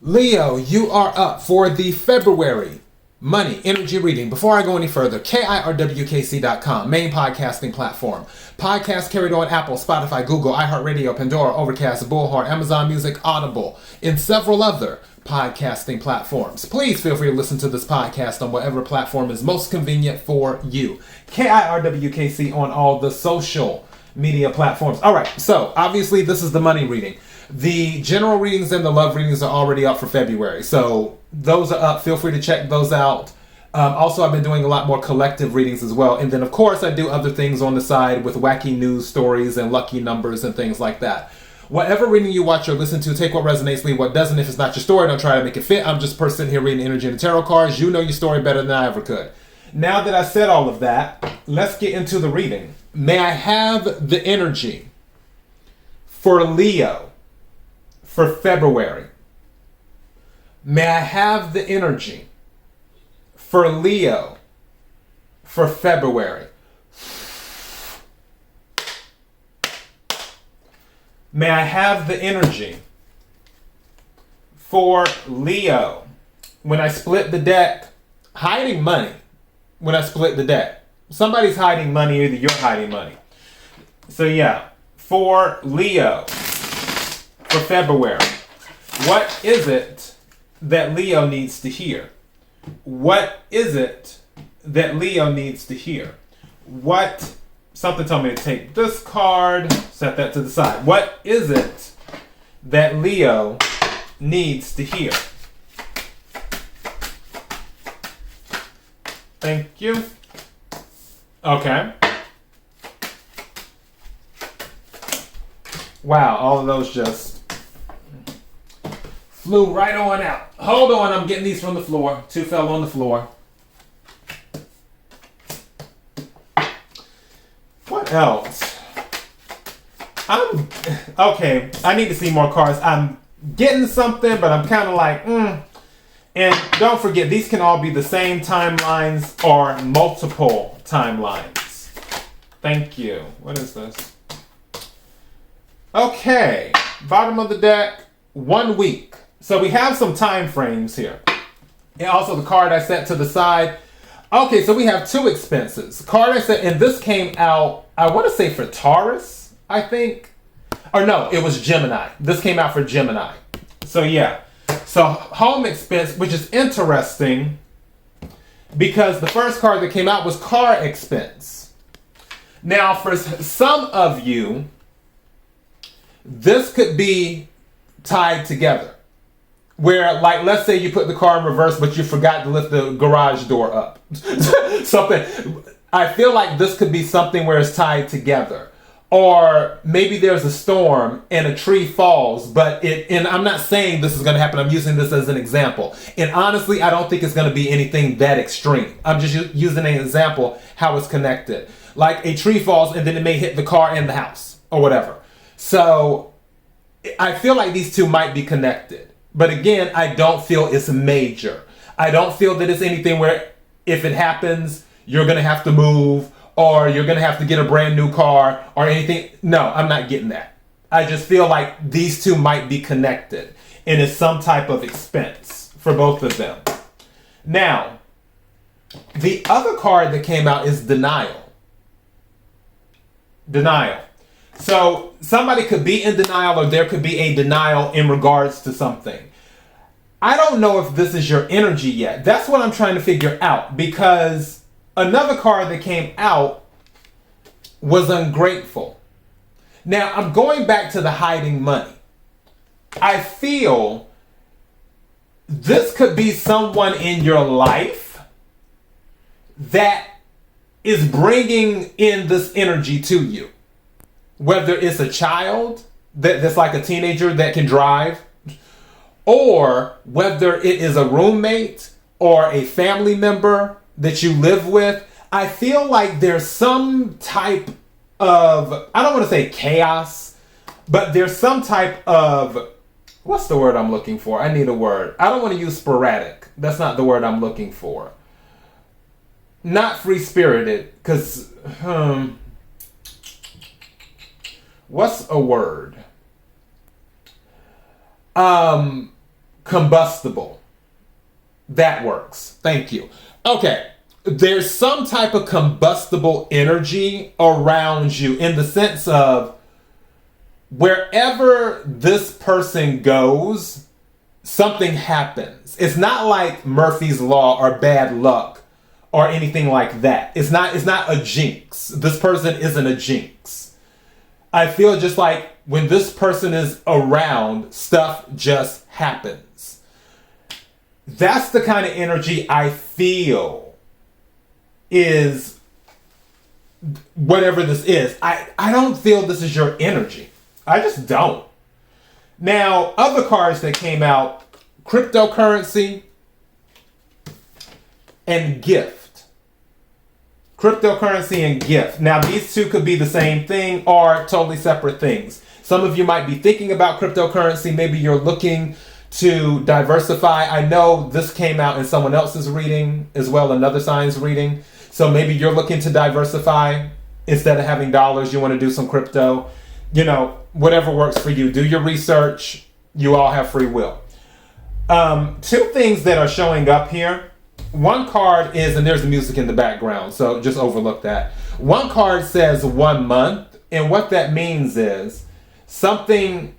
Leo, you are up for the February Money Energy Reading. Before I go any further, KIRWKC.com, main podcasting platform. Podcast carried on Apple, Spotify, Google, iHeartRadio, Pandora, Overcast, Bullhorn, Amazon Music, Audible, and several other podcasting platforms. Please feel free to listen to this podcast on whatever platform is most convenient for you. KIRWKC on all the social media platforms. All right, so obviously this is the money reading. The general readings and the love readings are already up for February. So those are up. Feel free to check those out. Also, I've been doing a lot more collective readings as well. And then, of course, I do other things on the side with wacky news stories and lucky numbers and things like that. Whatever reading you watch or listen to, take what resonates, leave what doesn't. If it's not your story, don't try to make it fit. I'm just a person here reading energy and tarot cards. You know your story better than I ever could. Now that I said all of that, let's get into the reading. May I have the energy for Leo for February? May I have the energy for Leo for February? May I have the energy for Leo? When I split the deck, hiding money. When I split the deck, somebody's hiding money, either you're hiding money. So yeah, for Leo for February, what is it that Leo needs to hear? What is it that Leo needs to hear? Something told me to take this card, set that to the side. What is it that Leo needs to hear? Thank you. Okay. Wow, all of those just flew right on out. Hold on, I'm getting these from the floor. Two fell on the floor. What else? Okay, I need to see more cards. I'm getting something, but I'm kind of like, And don't forget, these can all be the same timelines or multiple timelines. Thank you. What is this? Okay, bottom of the deck, 1 week. So we have some time frames here. And also the card I set to the side. Okay, so we have two expenses. Card I set, and this came out, I want to say for Taurus, I think. Or no, it was Gemini. This came out for Gemini. So yeah. So home expense, which is interesting because the first card that came out was car expense. Now, for some of you, this could be tied together. Where, like, let's say you put the car in reverse, but you forgot to lift the garage door up. Something. I feel like this could be something where it's tied together. Or maybe there's a storm and a tree falls, and I'm not saying this is going to happen. I'm using this as an example. And honestly, I don't think it's going to be anything that extreme. I'm just using an example how it's connected. Like a tree falls and then it may hit the car and the house or whatever. So I feel like these two might be connected. But again, I don't feel it's major. I don't feel that it's anything where if it happens, you're going to have to move or you're going to have to get a brand new car or anything. No, I'm not getting that. I just feel like these two might be connected and it's some type of expense for both of them. Now, the other card that came out is denial. Denial. So somebody could be in denial or there could be a denial in regards to something. I don't know if this is your energy yet. That's what I'm trying to figure out because another card that came out was ungrateful. Now, I'm going back to the hiding money. I feel this could be someone in your life that is bringing in this energy to you. Whether it's a child that's like a teenager that can drive, or whether it is a roommate or a family member that you live with, I feel like there's some type of, I don't want to say chaos, but there's some type of, what's the word I'm looking for? I need a word. I don't want to use sporadic. That's not the word I'm looking for. Not free-spirited, because, what's a word? combustible. That works. Thank you. Okay. There's some type of combustible energy around you in the sense of wherever this person goes, something happens. It's not like Murphy's Law or bad luck or anything like that. It's not a jinx. This person isn't a jinx. I feel just like when this person is around, stuff just happens. That's the kind of energy I feel is whatever this is. I don't feel this is your energy. I just don't. Now, other cards that came out, cryptocurrency and gift. Cryptocurrency and gift. Now, these two could be the same thing or totally separate things. Some of you might be thinking about cryptocurrency. Maybe you're looking to diversify. I know this came out in someone else's reading as well, another sign's reading. So maybe you're looking to diversify. Instead of having dollars, you want to do some crypto. You know, whatever works for you. Do your research. You all have free will. Two things that are showing up here. One card is, and there's music in the background, so just overlook that. One card says 1 month, and what that means is something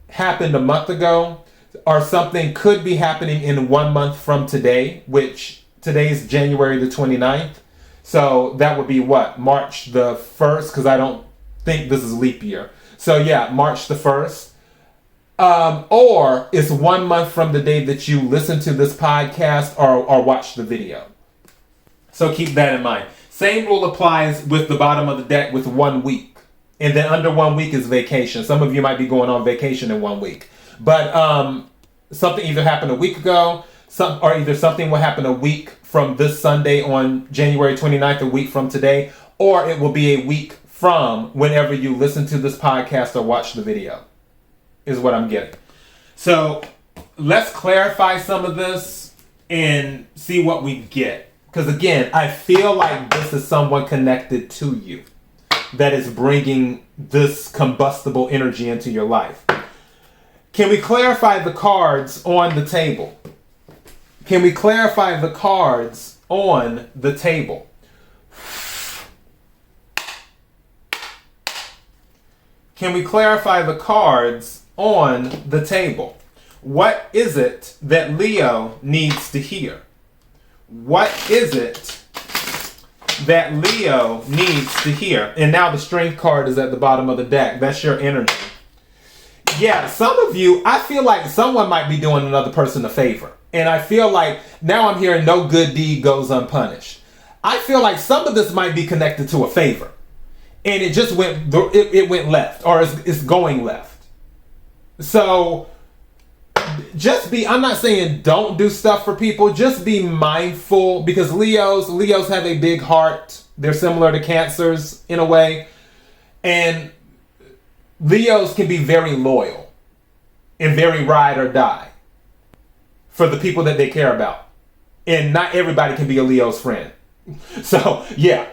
happened a month ago, or something could be happening in 1 month from today, which today's January the 29th. So that would be what? March the 1st, because I don't think this is leap year. So yeah, March the 1st. Or it's 1 month from the day that you listen to this podcast or watch the video. So keep that in mind. Same rule applies with the bottom of the deck with 1 week. And then under 1 week is vacation. Some of you might be going on vacation in 1 week. But something either happened a week ago, or either something will happen a week from this Sunday on January 29th, a week from today, or it will be a week from whenever you listen to this podcast or watch the video, is what I'm getting. So let's clarify some of this and see what we get. Because again, I feel like this is someone connected to you that is bringing this combustible energy into your life. Can we clarify the cards on the table? Can we clarify the cards on the table? Can we clarify the cards on the table? What is it that Leo needs to hear? What is it that Leo needs to hear? And now the strength card is at the bottom of the deck. That's your energy. Yeah, some of you, I feel like someone might be doing another person a favor. And I feel like now I'm hearing no good deed goes unpunished. I feel like some of this might be connected to a favor. And it just went, it went left, or it's going left. So just be, I'm not saying don't do stuff for people, just be mindful, because Leos have a big heart. They're similar to Cancers in a way. And Leos can be very loyal and very ride or die for the people that they care about. And not everybody can be a Leo's friend. So, yeah.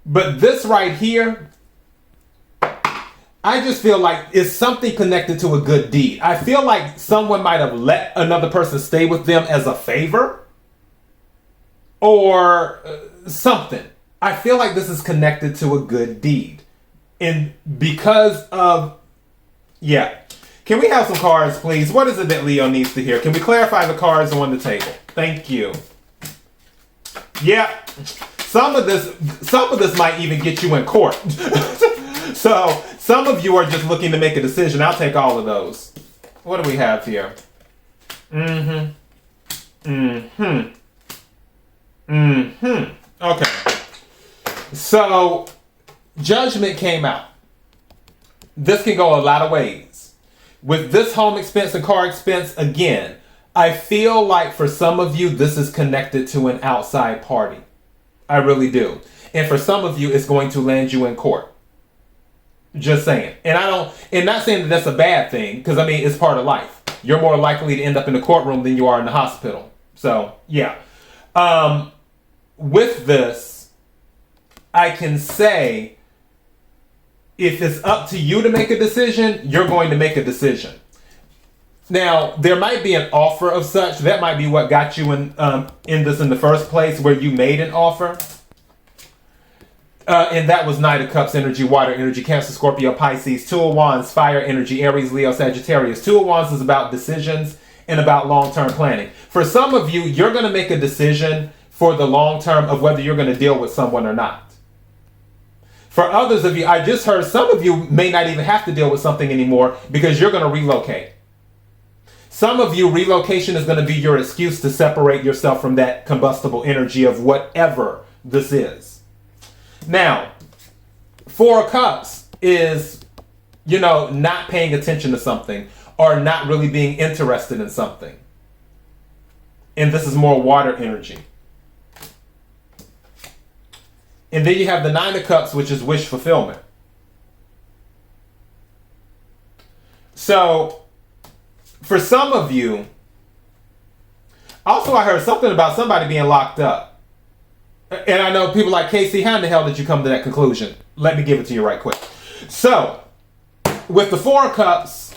But this right here, I just feel like it's something connected to a good deed. I feel like someone might have let another person stay with them as a favor or something. I feel like this is connected to a good deed. And because of, yeah. Can we have some cards, please? What is it that Leo needs to hear? Can we clarify the cards on the table? Thank you. Yeah. Some of this might even get you in court. So some of you are just looking to make a decision. I'll take all of those. What do we have here? Okay. So Judgment came out. This can go a lot of ways. With this home expense and car expense, again, I feel like for some of you, this is connected to an outside party. I really do. And for some of you, it's going to land you in court. Just saying. And not saying that that's a bad thing, because I mean, it's part of life. You're more likely to end up in the courtroom than you are in the hospital. So, yeah. With this, I can say, if it's up to you to make a decision, you're going to make a decision. Now, there might be an offer of such. That might be what got you in this in the first place, where you made an offer. And that was Knight of Cups energy, water energy, Cancer, Scorpio, Pisces, Two of Wands, fire energy, Aries, Leo, Sagittarius. Two of Wands is about decisions and about long-term planning. For some of you, you're going to make a decision for the long term of whether you're going to deal with someone or not. For others of you, I just heard some of you may not even have to deal with something anymore because you're going to relocate. Some of you, relocation is going to be your excuse to separate yourself from that combustible energy of whatever this is. Now, Four of Cups is, not paying attention to something or not really being interested in something. And this is more water energy. And then you have the Nine of Cups, which is wish fulfillment. So, for some of you, also I heard something about somebody being locked up. And I know people like, Casey, how in the hell did you come to that conclusion? Let me give it to you right quick. So, with the Four of Cups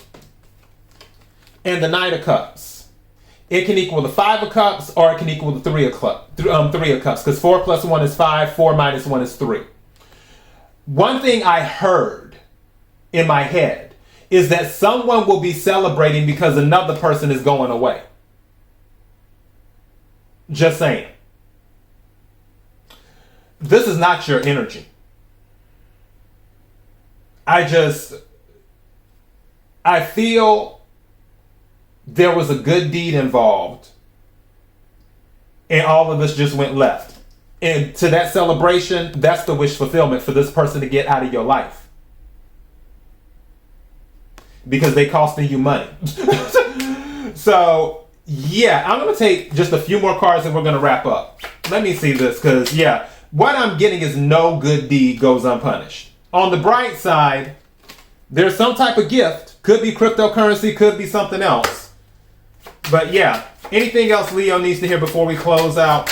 and the Knight of Cups, it can equal the Five of Cups or it can equal the Three of Cups. Because 4 plus 1 is 5, 4 minus 1 is 3. One thing I heard in my head is that someone will be celebrating because another person is going away. Just saying. This is not your energy. I feel there was a good deed involved and all of this just went left. And to that celebration, that's the wish fulfillment for this person to get out of your life. Because they costing you money. So, yeah, I'm going to take just a few more cards and we're going to wrap up. Let me see this because, what I'm getting is no good deed goes unpunished. On the bright side, there's some type of gift. Could be cryptocurrency, could be something else. But anything else Leo needs to hear before we close out?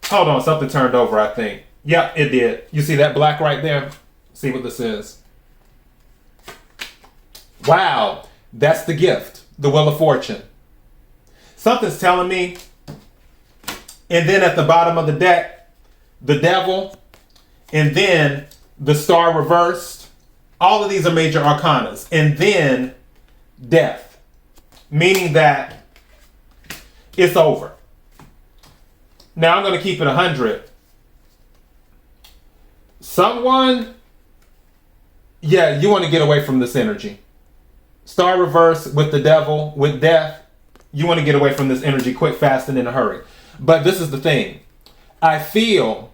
Hold on, something turned over, I think. Yep, it did. You see that black right there? See what this is. Wow, that's the gift. The Wheel of Fortune. Something's telling me. And then at the bottom of the deck, the Devil. And then the Star reversed. All of these are major arcanas. And then Death. Meaning that it's over. Now I'm going to keep it 100. Someone, you want to get away from this energy. Star reverse with the Devil, with Death. You want to get away from this energy quick, fast, and in a hurry. But this is the thing. I feel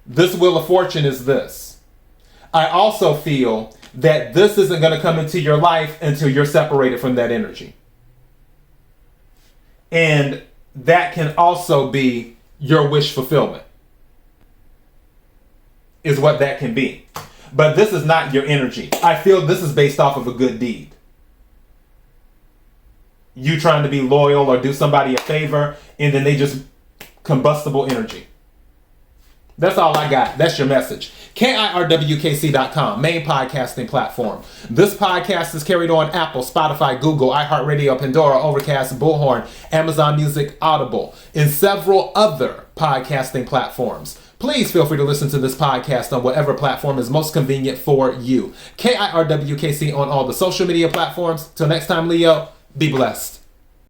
this Wheel of Fortune is this. I also feel that this isn't going to come into your life until you're separated from that energy. And that can also be your wish fulfillment. Is what that can be. But this is not your energy. I feel this is based off of a good deed. You trying to be loyal or do somebody a favor, and then they just combustible energy. That's all I got. That's your message. KIRWKC.com, main podcasting platform. This podcast is carried on Apple, Spotify, Google, iHeartRadio, Pandora, Overcast, Bullhorn, Amazon Music, Audible, and several other podcasting platforms. Please feel free to listen to this podcast on whatever platform is most convenient for you. KIRWKC on all the social media platforms. Till next time, Leo, be blessed.